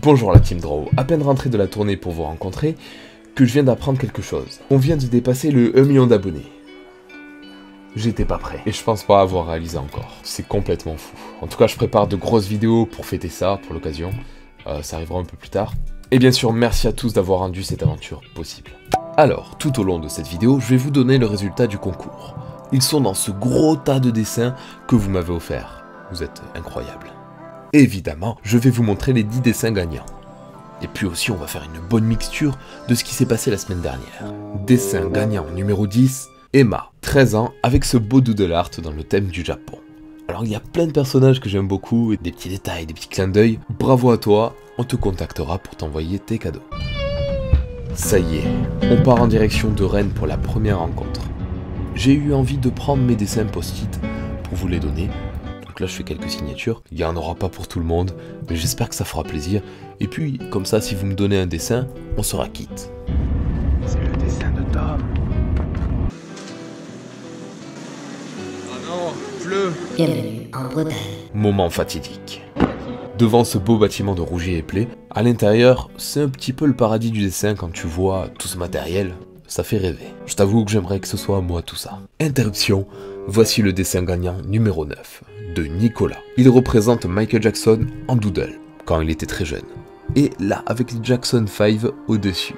Bonjour la Team Draw, à peine rentré de la tournée pour vous rencontrer, que je viens d'apprendre quelque chose. On vient de dépasser le 1 million d'abonnés. J'étais pas prêt, et je pense pas avoir réalisé encore. C'est complètement fou. En tout cas, je prépare de grosses vidéos pour fêter ça, pour l'occasion. Ça arrivera un peu plus tard. Et bien sûr, merci à tous d'avoir rendu cette aventure possible. Alors, tout au long de cette vidéo, je vais vous donner le résultat du concours. Ils sont dans ce gros tas de dessins que vous m'avez offert. Vous êtes incroyables. Évidemment, je vais vous montrer les 10 dessins gagnants. Et puis aussi, on va faire une bonne mixture de ce qui s'est passé la semaine dernière. Dessin gagnant numéro 10, Emma, 13 ans, avec ce beau doodle art dans le thème du Japon. Alors il y a plein de personnages que j'aime beaucoup, et des petits détails, des petits clins d'œil. Bravo à toi, on te contactera pour t'envoyer tes cadeaux. Ça y est, on part en direction de Rennes pour la première rencontre. J'ai eu envie de prendre mes dessins post-it pour vous les donner. Donc là je fais quelques signatures, il n'y en aura pas pour tout le monde, mais j'espère que ça fera plaisir. Et puis comme ça, si vous me donnez un dessin, on sera quitte. C'est le dessin de Tom. Oh non, pleut. Bienvenue en Bretagne. Moment fatidique. Devant ce beau bâtiment de Rougier et Play, à l'intérieur, c'est un petit peu le paradis du dessin quand tu vois tout ce matériel, ça fait rêver. Je t'avoue que j'aimerais que ce soit moi tout ça. Interruption, voici le dessin gagnant numéro 9, de Nicolas. Il représente Michael Jackson en doodle, quand il était très jeune. Et là, avec les Jackson 5 au-dessus.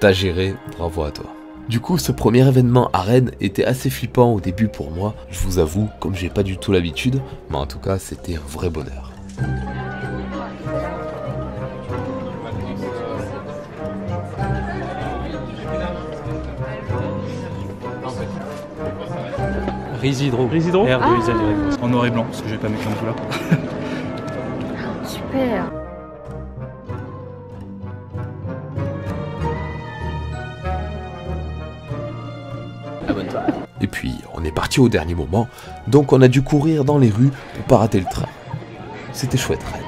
T'as géré, bravo à toi. Du coup, ce premier événement à Rennes était assez flippant au début pour moi, je vous avoue, comme j'ai pas du tout l'habitude, mais en tout cas, c'était un vrai bonheur. Risidro. Risidro R de Isa direct. En noir et blanc, parce que je vais pas mettre comme couleur. Super. Abonne-toi. Et puis, on est parti au dernier moment, donc on a dû courir dans les rues pour pas rater le train. C'était chouette, Rennes.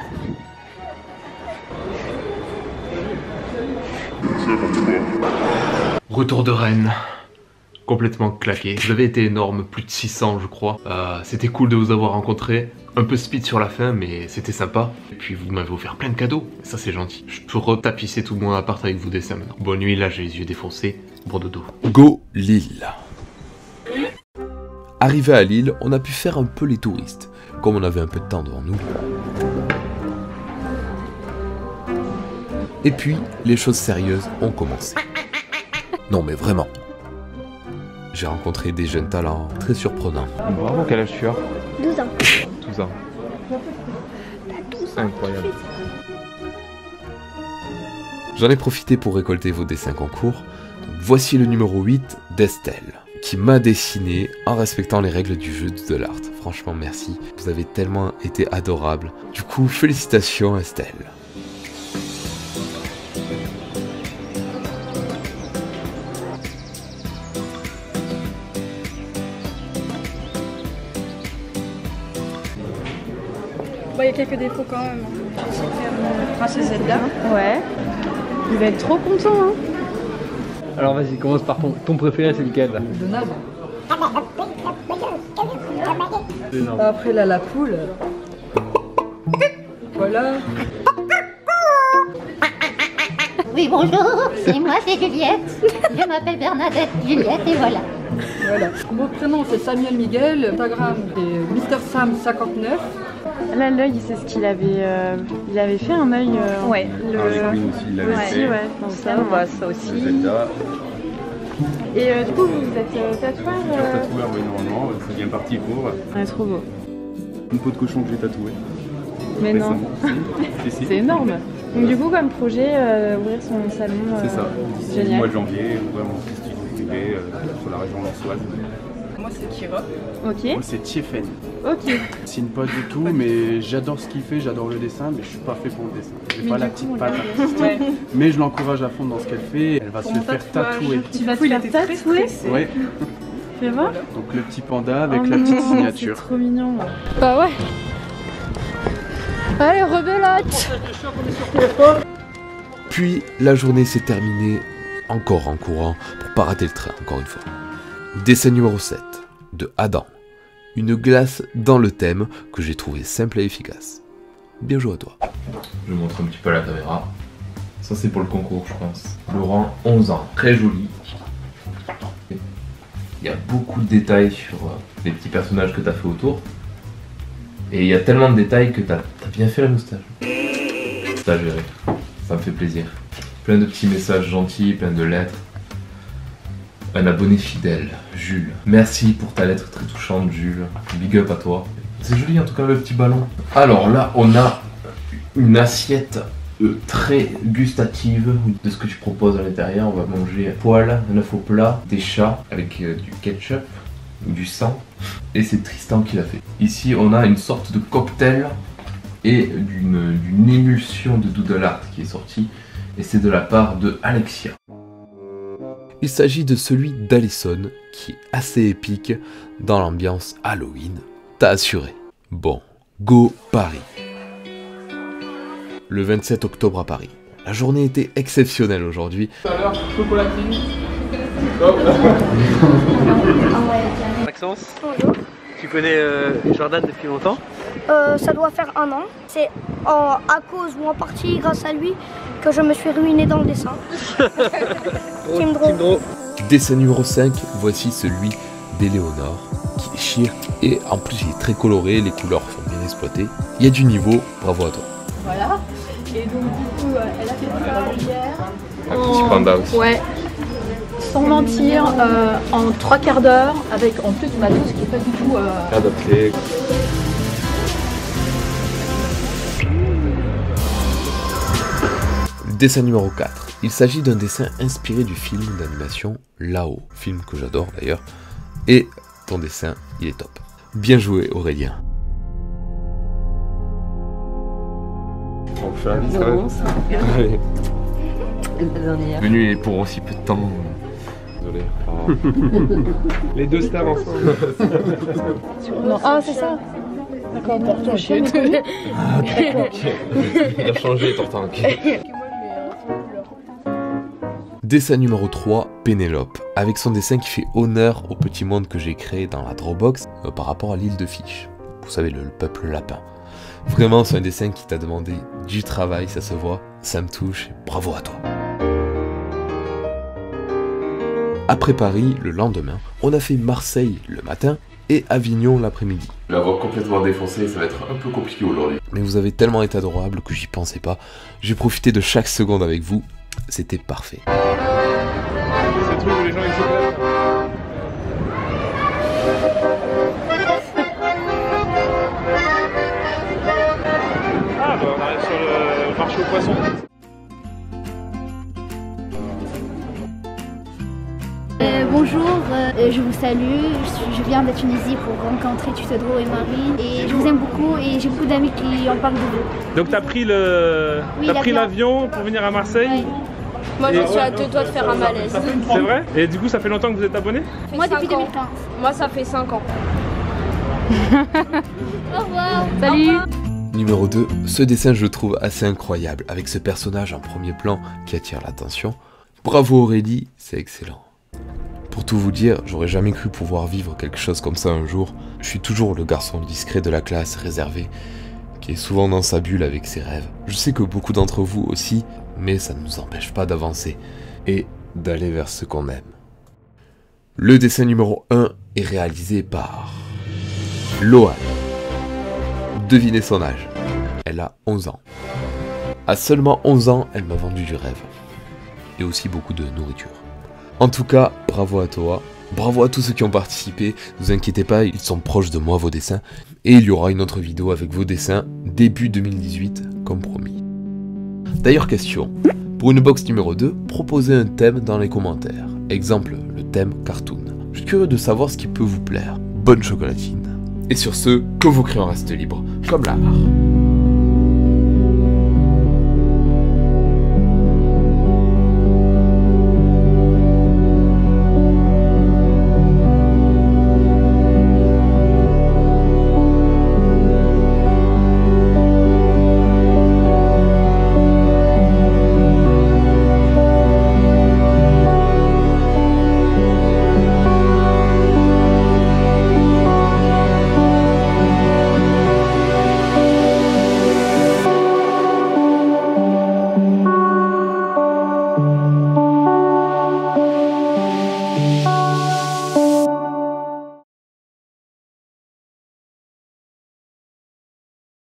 Retour de Rennes. Complètement claqué. Vous avez été énorme, plus de 600 je crois. C'était cool de vous avoir rencontré. Un peu speed sur la fin, mais c'était sympa. Et puis vous m'avez offert plein de cadeaux. Ça c'est gentil. Je peux retapisser tout mon appart avec vos dessins maintenant. Bonne nuit, là j'ai les yeux défoncés. Bon dodo. Go Lille. Arrivé à Lille, on a pu faire un peu les touristes. Comme on avait un peu de temps devant nous. Et puis, les choses sérieuses ont commencé. Non mais vraiment. J'ai rencontré des jeunes talents très surprenants. Bravo, quel âge tu as? 12 ans. 12 ans. Incroyable. J'en ai profité pour récolter vos dessins concours. Donc, voici le numéro 8 d'Estelle, qui m'a dessiné en respectant les règles du jeu de l'art. Franchement, merci. Vous avez tellement été adorable. Du coup, félicitations Estelle. Bon, il y a quelques défauts quand même. J'ai fait Princesse Zelda. Ouais. Il va être trop content, hein. Alors vas-y, commence par ton préféré, c'est lequel là? Donald. Énorme. Après là, la poule. Voilà. Oui, bonjour, c'est moi, c'est Juliette. Je m'appelle Bernadette Juliette et voilà. Voilà. Mon prénom c'est Samuel Miguel. Instagram c'est MrSam59. Là, l'œil, c'est ce qu'il avait... il avait fait un œil... Ouais. Harley Quinn aussi, il l'avait aussi, fait. ouais. Dans Ça, on voit ça aussi. Zelda. Et du coup, vous êtes tatoueur Tatoueur, oui, normalement, c'est bien parti pour. Ouais, trop beau. Une peau de cochon que j'ai tatouée. Mais non. Si, si. C'est énorme. Donc du coup, comme projet, ouvrir son salon... C'est ça. D'ici le génial. mois de janvier, ouvrir mon petit studio privé sur la région lançoise. Moi c'est Kira. Ok. Moi c'est Tiefen. Ok. Je dessine pas du tout, mais j'adore ce qu'il fait, j'adore le dessin, mais je suis pas fait pour le dessin. J'ai Mais pas du la coup, petite on patte l'a- artistique. Ouais. Mais je l'encourage à fond dans ce qu'elle fait. Elle va se le faire tatouer. Tu vas te faire tatouer? Ouais. Fais voir. Donc le petit panda avec Oh la petite non, signature. C'est trop mignon. Bah ouais. Allez, rebelote. Puis, la journée s'est terminée encore en courant pour pas rater le train, encore une fois. Dessin numéro 7, de Adam. Une glace dans le thème que j'ai trouvé simple et efficace. bien joué à toi. Je vous montre un petit peu à la caméra. Ça c'est pour le concours je pense. Laurent, 11 ans, très joli. Il y a beaucoup de détails sur les petits personnages que tu as fait autour. Et il y a tellement de détails que tu as bien fait la moustache. Ça géré, ça me fait plaisir. Plein de petits messages gentils, plein de lettres. Un abonné fidèle, Jules. Merci pour ta lettre très touchante Jules. Big up à toi. C'est joli en tout cas le petit ballon. Alors là on a une assiette très gustative de ce que tu proposes à l'intérieur. On va manger poêle, un œuf au plat, des chats avec du ketchup ou du sang. Et c'est Tristan qui l'a fait. Ici on a une sorte de cocktail et d'une émulsion de doodle art qui est sortie. Et c'est de la part de Alexia. Il s'agit de celui d'Alison qui est assez épique dans l'ambiance Halloween. T'as assuré. Bon, go Paris. Le 27 octobre à Paris. La journée était exceptionnelle aujourd'hui. Tout à l'heure, chocolatine. Maxence, Bonjour. tu connais Jordan depuis longtemps? Ça doit faire 1 an. C'est à cause ou en partie grâce à lui que je me suis ruiné dans le dessin. Team Draw. Dessin numéro 5, voici celui d'Éléonore qui déchire et en plus il est très coloré, les couleurs sont bien exploitées. Il y a du niveau, bravo à toi. Voilà. Et donc du coup, elle a fait ça hier. Un petit panda aussi. Ouais. Sans mentir, en 3 quarts d'heure, avec en plus du matos qui n'est pas du tout... Adapté. Dessin numéro 4. Il s'agit d'un dessin inspiré du film d'animation Là-haut, film que j'adore d'ailleurs. Et ton dessin, il est top. Bien joué Aurélien. On fait un bise quand même. Allez. Venu pour aussi peu de temps. Désolé. Oh. Les deux stars ensemble. Non. Ah, c'est ça. D'accord, bon, toi, Il a changé ton temps. Dessin numéro 3, Pénélope, avec son dessin qui fait honneur au petit monde que j'ai créé dans la Dropbox par rapport à l'île de Fiche. Vous savez, le peuple lapin. Vraiment, c'est un dessin qui t'a demandé du travail, ça se voit, ça me touche, bravo à toi. Après Paris, le lendemain, on a fait Marseille le matin et Avignon l'après-midi. La voix complètement défoncée, ça va être un peu compliqué aujourd'hui. Mais vous avez tellement été adorable que j'y pensais pas. J'ai profité de chaque seconde avec vous, c'était parfait. C'est le truc où les gens ils se battent. Ah bah on arrive sur le marché aux poissons. Bonjour, je vous salue, je viens de la Tunisie pour rencontrer Tutedro et Marie et je vous aime beaucoup et j'ai beaucoup d'amis qui en parlent de vous. Donc t'as pris l'avion pour venir à Marseille? Oui. Moi, je suis à 2 doigts de faire un malaise. C'est vrai? Et du coup ça fait longtemps que vous êtes abonné? Moi depuis 2015. Moi, ça fait 5 ans. Au revoir. Salut. Numéro 2, ce dessin je le trouve assez incroyable, avec ce personnage en premier plan qui attire l'attention. Bravo Aurélie, c'est excellent. Pour tout vous dire, j'aurais jamais cru pouvoir vivre quelque chose comme ça un jour. Je suis toujours le garçon discret de la classe, réservé, qui est souvent dans sa bulle avec ses rêves. Je sais que beaucoup d'entre vous aussi, mais ça ne nous empêche pas d'avancer et d'aller vers ce qu'on aime. Le dessin numéro 1 est réalisé par Loane. Devinez son âge. Elle a 11 ans. À seulement 11 ans, elle m'a vendu du rêve. Et aussi beaucoup de nourriture. En tout cas, bravo à toi. Bravo à tous ceux qui ont participé. Ne vous inquiétez pas, ils sont proches de moi, vos dessins. Et il y aura une autre vidéo avec vos dessins début 2018, comme promis. D'ailleurs, question. Pour une box numéro 2, proposez un thème dans les commentaires. Exemple, le thème cartoon. Je suis curieux de savoir ce qui peut vous plaire. Bonne chocolatine. Et sur ce, que vos crayons restent libres, comme l'art.